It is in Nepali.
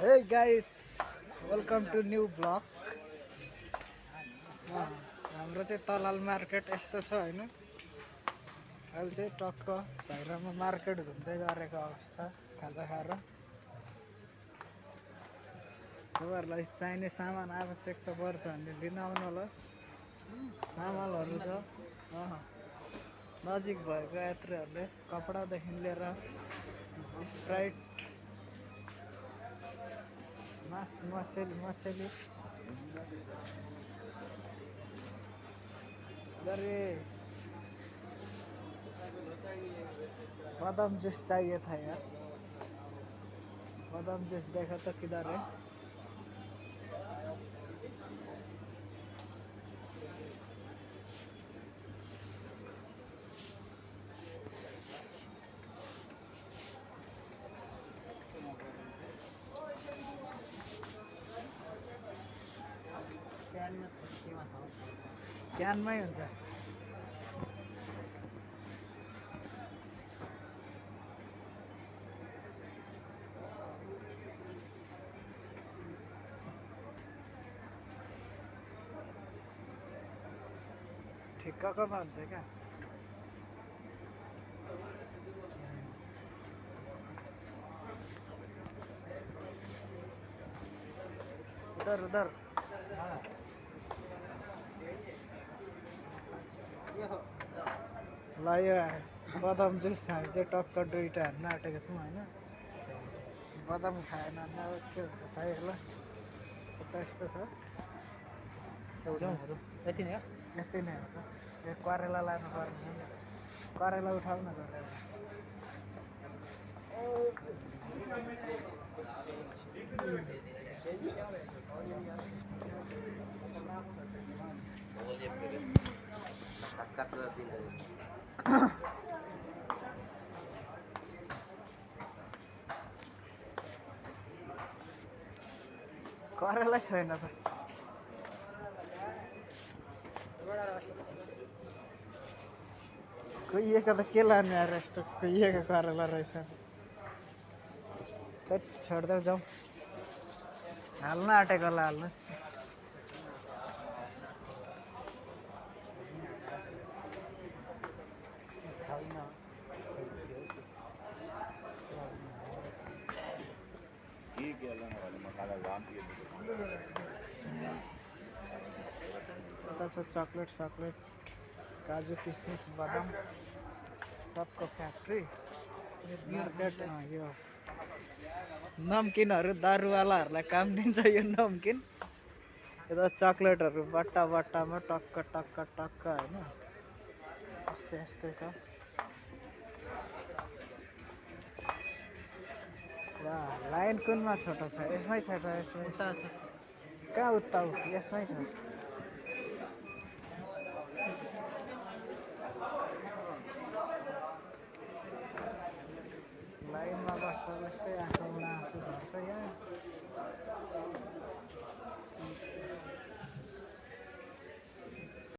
Hey guys, welcome to new vlog. हाम्रो चाहिँ तलाल मार्केट यस्तो छ होइन। अहिले चाहिँ टक्क भैरवमा मार्केट घुम्दै गरेको अवस्था खाजा खाएर। तपाईँहरूलाई चाहिने सामान आवश्यकता पर्छ भने लिन आउनु होला। सामानहरू छ। नजिक भएको यात्रीहरूले कपडादेखि लिएर स्प्राइट, मछली अरे बादाम जूस चाहिए था यार। बादाम जूस देखा तो किधर है? क्यानमै हुन्छ। ठिक्कमा हुन्छ क्या। उधर उधर ल यो बदाम जुस हामी चाहिँ टक्क दुईवटा हान्न आँटेको छौँ होइन। बदाम खाएन भने अब के हुन्छ थाहै होला। यता यस्तो छ यति नै हो। यति नै हो त। यो करेला लानु पर्ने हो नि। करेला उठाउ न करेला। करेला छैन त। कुहिएको त के लाने यार, यस्तो कुहिएको करेला रहेछ। छोड्दै जाउँ। हाल्न आँटेको होला हाल्नु। यता छ चक्लेट काजु किसमिस बदाम सबको फ्याक्ट्री मार्केट। यो नमकिनहरू दारूवालाहरूलाई काम दिन्छ यो नमकिन। यता चक्लेटहरू बट्टामा टक्क होइन। यस्तै छ। लाइन कुनमा छोटो छ? यसमै छ त। यसमै कहाँ उता यसमै छ। लाइनमा बस्दा बस्दै आफूबाट आफू झर्छ यहाँ।